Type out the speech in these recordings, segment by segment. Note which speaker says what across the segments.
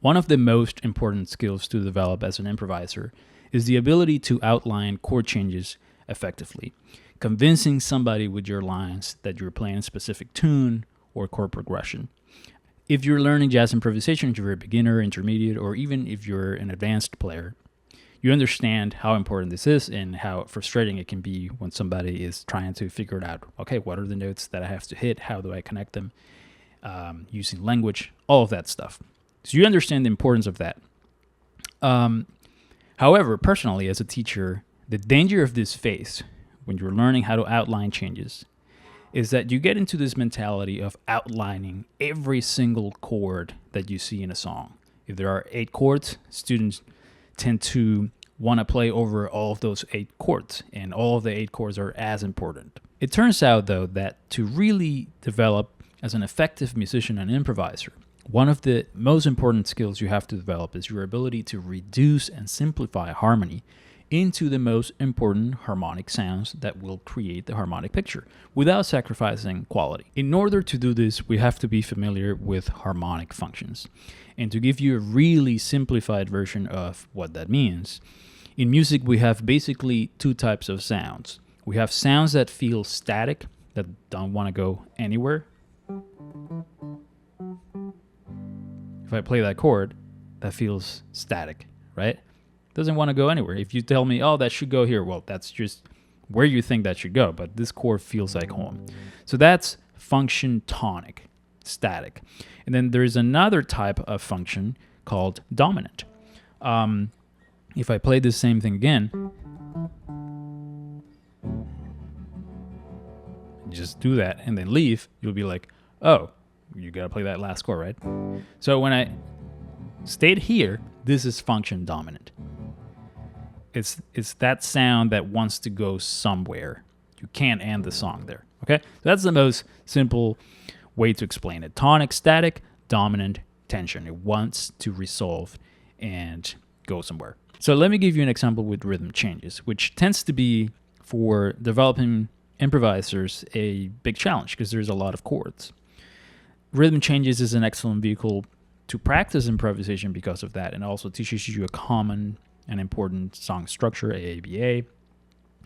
Speaker 1: One of the most important skills to develop as an improviser is the ability to outline chord changes effectively, convincing somebody with your lines that you're playing a specific tune or chord progression. If you're learning jazz improvisation, if you're a beginner, intermediate, or even if you're an advanced player, you understand how important this is and how frustrating it can be when somebody is trying to figure it out. Okay, what are the notes that I have to hit? How do I connect them? Using language, all of that stuff. So you understand the importance of that. However, personally, as a teacher, the danger of this phase, when you're learning how to outline changes, is that you get into this mentality of outlining every single chord that you see in a song. If there are 8 chords, students tend to want to play over all of those 8 chords, and all of the 8 chords are as important. It turns out, though, that to really develop as an effective musician and improviser, one of the most important skills you have to develop is your ability to reduce and simplify harmony into the most important harmonic sounds that will create the harmonic picture without sacrificing quality. In order to do this, we have to be familiar with harmonic functions. And to give you a really simplified version of what that means, in music we have basically 2 types of sounds. We have sounds that feel static, that don't want to go anywhere. If I play that chord, that feels static, right? Doesn't want to go anywhere. If you tell me, oh, that should go here, well, that's just where you think that should go, but this chord feels like home. So that's function tonic, static. And then there's another type of function called dominant. If I play the same thing again, just do that and then leave, you'll be like, oh, you gotta play that last chord, right? So when I stayed here, this is function dominant. It's that sound that wants to go somewhere. You can't end the song there, okay? So that's the most simple way to explain it. Tonic, static, dominant, tension. It wants to resolve and go somewhere. So let me give you an example with rhythm changes, which tends to be, for developing improvisers, a big challenge because there's a lot of chords. Rhythm changes is an excellent vehicle to practice improvisation because of that, and also teaches you a common and important song structure, AABA.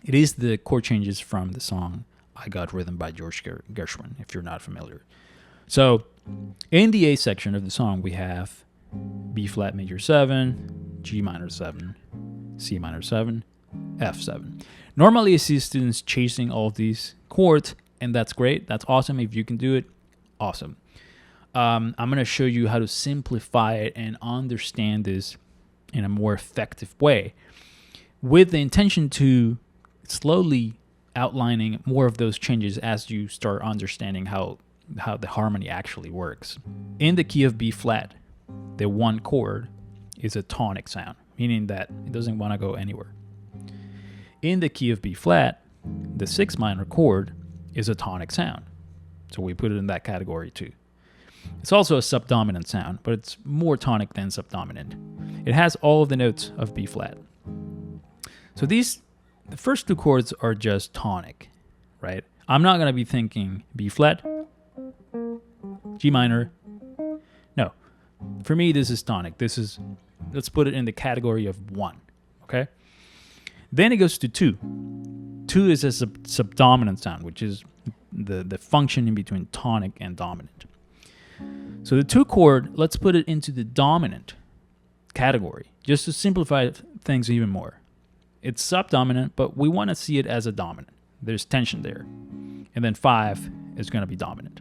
Speaker 1: It is the chord changes from the song I Got Rhythm by George Gershwin, if you're not familiar. So in the A section of the song, we have B flat major 7, G minor 7, C minor 7, F7. Normally I see students chasing all of these chords, and that's great. That's awesome. If you can do it, awesome. I'm going to show you how to simplify it and understand this in a more effective way, with the intention to slowly outlining more of those changes as you start understanding how the harmony actually works. In the key of B flat, the 1 chord is a tonic sound, meaning that it doesn't want to go anywhere. In the key of B flat, the 6 minor chord is a tonic sound, so we put it in that category too. It's also a subdominant sound, but it's more tonic than subdominant. It has all of the notes of B flat. So the first 2 chords are just tonic, right? I'm not going to be thinking B flat, G minor. No. For me, this is tonic. Let's put it in the category of 1, okay? Then it goes to 2. 2 is a subdominant sound, which is the function in between tonic and dominant. So the 2 chord, let's put it into the dominant category, just to simplify things even more. It's subdominant, but we want to see it as a dominant. There's tension there. And then 5 is going to be dominant.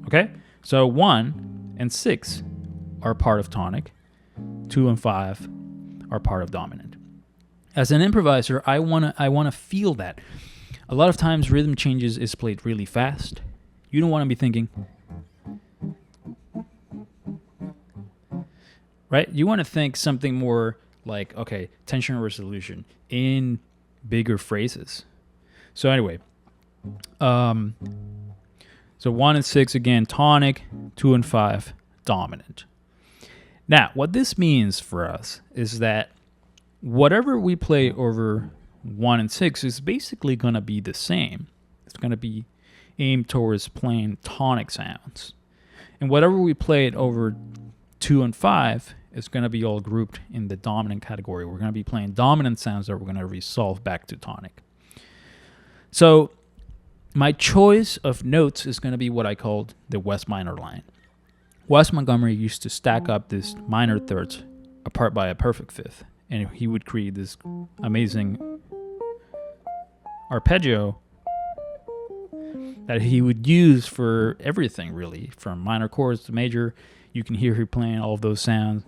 Speaker 1: Okay? So 1 and 6 are part of tonic. 2 and 5 are part of dominant. As an improviser, I want to feel that. A lot of times rhythm changes is played really fast. You don't want to be thinking, right? You want to think something more like, okay, tension resolution in bigger phrases. So anyway, so 1 and 6, again, tonic, 2 and 5, dominant. Now, what this means for us is that whatever we play over 1 and 6 is basically going to be the same. It's going to be aimed towards playing tonic sounds. And whatever we play it over 2 and 5 is going to be all grouped in the dominant category. We're going to be playing dominant sounds that we're going to resolve back to tonic. So my choice of notes is going to be what I called the West minor line. Wes Montgomery used to stack up these minor thirds apart by a perfect fifth, and he would create this amazing arpeggio that he would use for everything, really, from minor chords to major. You can hear him playing all of those sounds.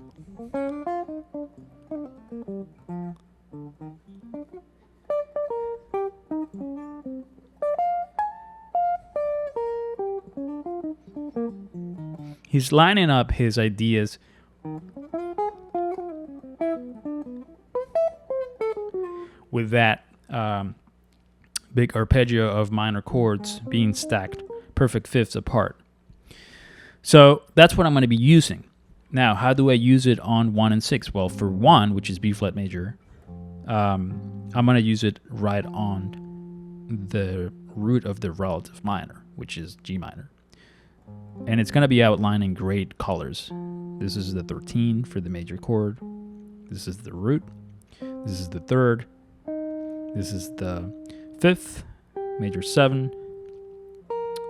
Speaker 1: He's lining up his ideas with that big arpeggio of minor chords being stacked perfect fifths apart. So that's what I'm going to be using. Now, how do I use it on 1 and 6? Well, for 1, which is B flat major, I'm going to use it right on the root of the relative minor, which is G minor. And it's going to be outlined in great colors. This is the 13 for the major chord. This is the root. This is the 3rd. This is the 5th, major 7.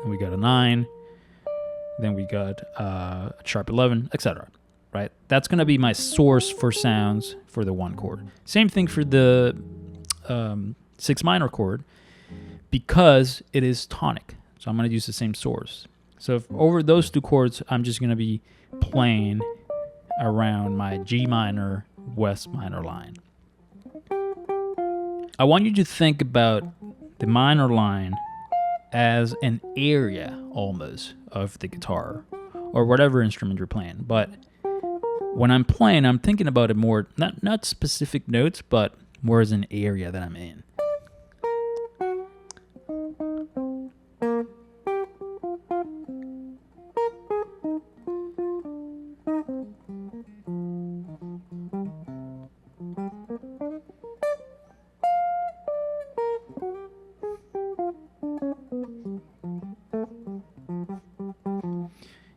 Speaker 1: And we got a 9. Then we got a sharp 11, etc. Right? That's going to be my source for sounds for the 1 chord. Same thing for the 6 minor chord, because it is tonic. So I'm going to use the same source. So if over those 2 chords, I'm just going to be playing around my G minor, West minor line. I want you to think about the minor line as an area almost of the guitar or whatever instrument you're playing. But when I'm playing, I'm thinking about it more, not specific notes, but more as an area that I'm in.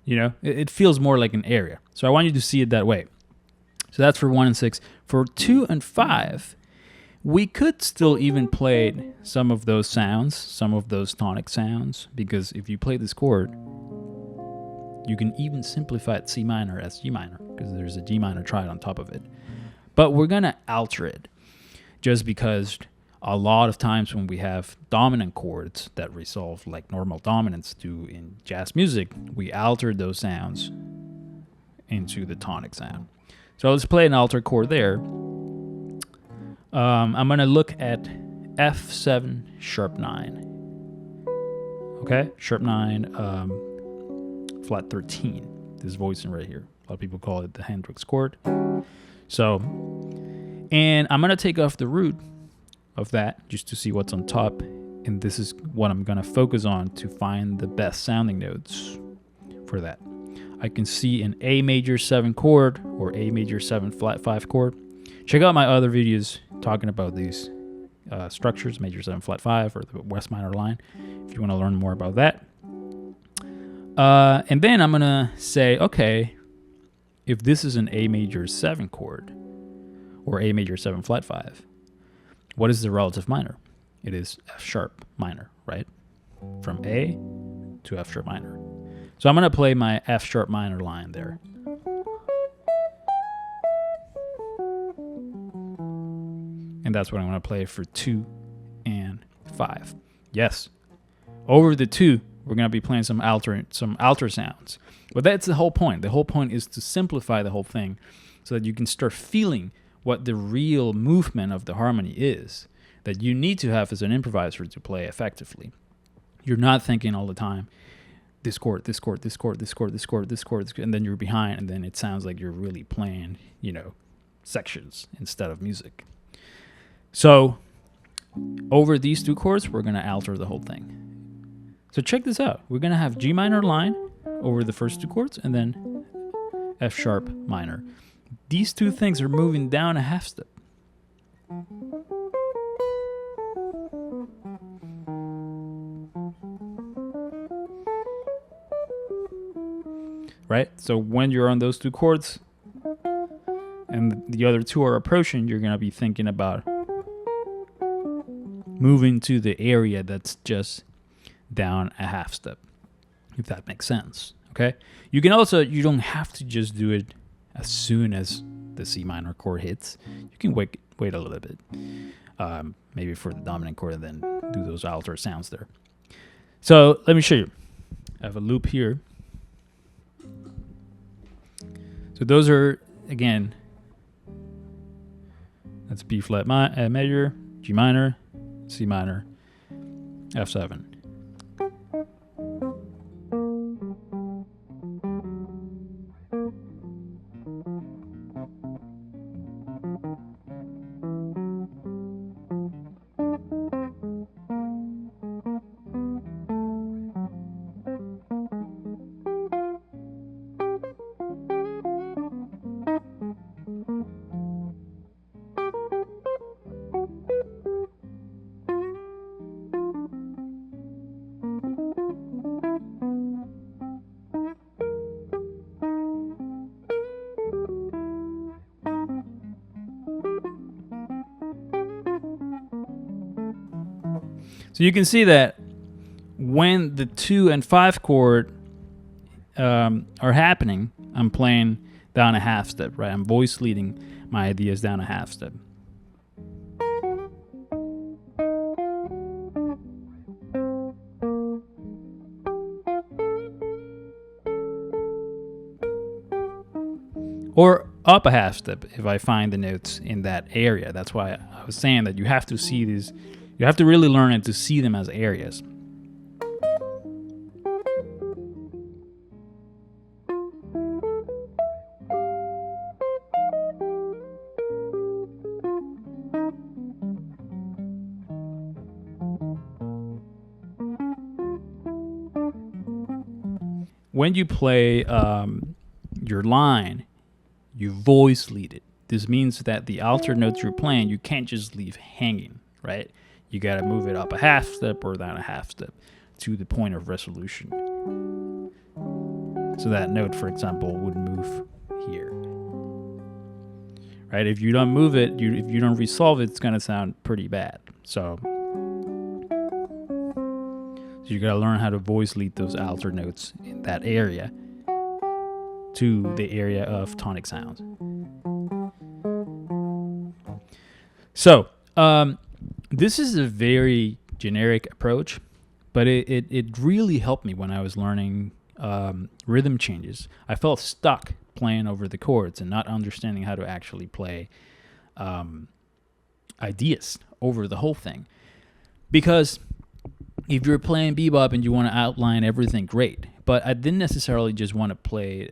Speaker 1: You know, it feels more like an area. So I want you to see it that way. So that's for 1 and 6. For 2 and 5, we could still even play some of those sounds, some of those tonic sounds, because if you play this chord, you can even simplify it C minor as G minor, because there's a G minor triad on top of it. But we're going to alter it, just because a lot of times when we have dominant chords that resolve like normal dominants do in jazz music, we alter those sounds into the tonic sound. So let's play an altered chord there. I'm going to look at F7 sharp 9. Okay, sharp 9, flat 13. This voicing right here. A lot of people call it the Hendrix chord. So, and I'm going to take off the root of that just to see what's on top, and this is what I'm going to focus on to find the best sounding notes for that. I can see an A major 7 chord or A major 7 flat 5 chord. Check out my other videos talking about these structures, major 7 flat 5 or the West minor line, if you want to learn more about that. And then I'm going to say, okay, if this is an A major 7 chord or A major 7 flat 5, what is the relative minor? It is F sharp minor, right? From A to F sharp minor. So I'm going to play my F sharp minor line there. And that's what I'm going to play for 2 and 5. Yes. Over the 2, we're going to be playing some alter sounds. But that's the whole point. The whole point is to simplify the whole thing so that you can start feeling what the real movement of the harmony is that you need to have as an improviser to play effectively. You're not thinking all the time, this chord, this chord, this chord, this chord, this chord, this chord, and then you're behind, and then it sounds like you're really playing, sections instead of music. So over these 2 chords, we're going to alter the whole thing. So check this out. We're going to have G minor line over the first 2 chords, and then F sharp minor. These 2 things are moving down a half step. Right? So when you're on those 2 chords, and the other two are approaching, you're going to be thinking about moving to the area that's just down a half step, if that makes sense. Okay, you don't have to just do it as soon as the C minor chord hits. You can wait a little bit, maybe for the dominant chord, and then do those alto sounds there. So let me show you. I have a loop here. So those are, again, that's B flat major, G minor, C minor, F7. So you can see that when the 2 and 5 chord are happening, I'm playing down a half step, right? I'm voice leading my ideas down a half step. Or up a half step if I find the notes in that area. That's why I was saying that you have to see these. You have to really learn it to see them as areas. When you play your line, you voice lead it. This means that the alto notes you're playing, you can't just leave hanging, right? You got to move it up a half step or down a half step to the point of resolution. So that note, for example, would move here. Right? If you don't move it, if you don't resolve it, it's going to sound pretty bad. So you got to learn how to voice lead those alto notes in that area to the area of tonic sounds. So, this is a very generic approach, but it really helped me when I was learning rhythm changes. I felt stuck playing over the chords and not understanding how to actually play ideas over the whole thing. Because if you're playing bebop and you want to outline everything, great. But I didn't necessarily just want to play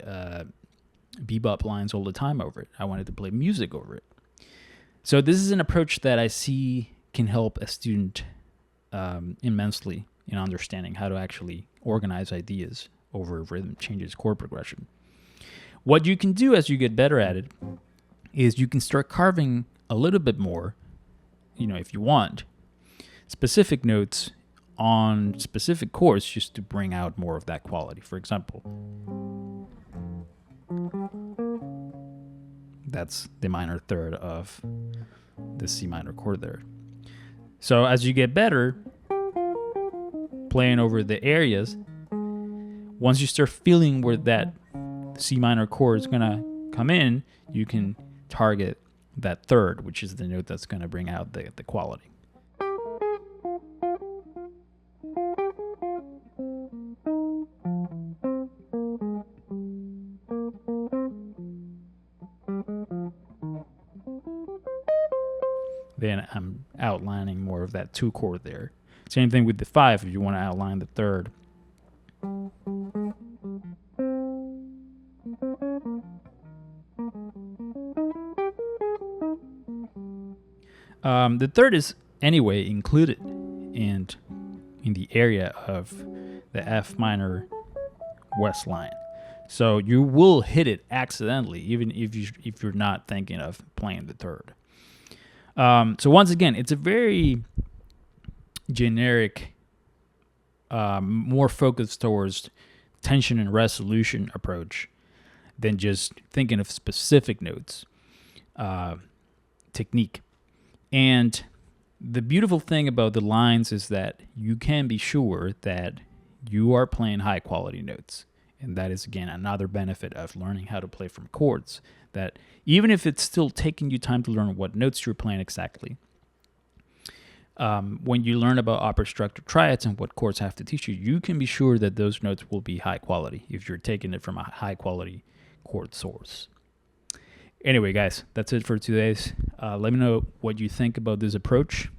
Speaker 1: bebop lines all the time over it. I wanted to play music over it. So this is an approach that I see can help a student immensely in understanding how to actually organize ideas over rhythm changes, chord progression. What you can do as you get better at it is you can start carving a little bit more, if you want, specific notes on specific chords just to bring out more of that quality. For example, that's the minor third of the C minor chord there. So as you get better playing over the areas, once you start feeling where that C minor chord is going to come in, you can target that third, which is the note that's going to bring out the quality. Then I'm outlining more of that 2 chord there. Same thing with the 5 if you want to outline the third. The third is anyway included in the area of the F minor West line. So you will hit it accidentally, even if you're not thinking of playing the third. So once again, it's a very generic, more focused towards tension and resolution approach than just thinking of specific notes. technique. And the beautiful thing about the lines is that you can be sure that you are playing high quality notes. And that is, again, another benefit of learning how to play from chords, that even if it's still taking you time to learn what notes you're playing exactly, when you learn about opera structure triads and what chords have to teach you, you can be sure that those notes will be high quality if you're taking it from a high quality chord source. Anyway, guys, that's it for today's. Let me know what you think about this approach,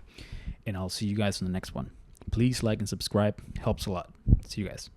Speaker 1: and I'll see you guys in the next one. Please like and subscribe. Helps a lot. See you guys.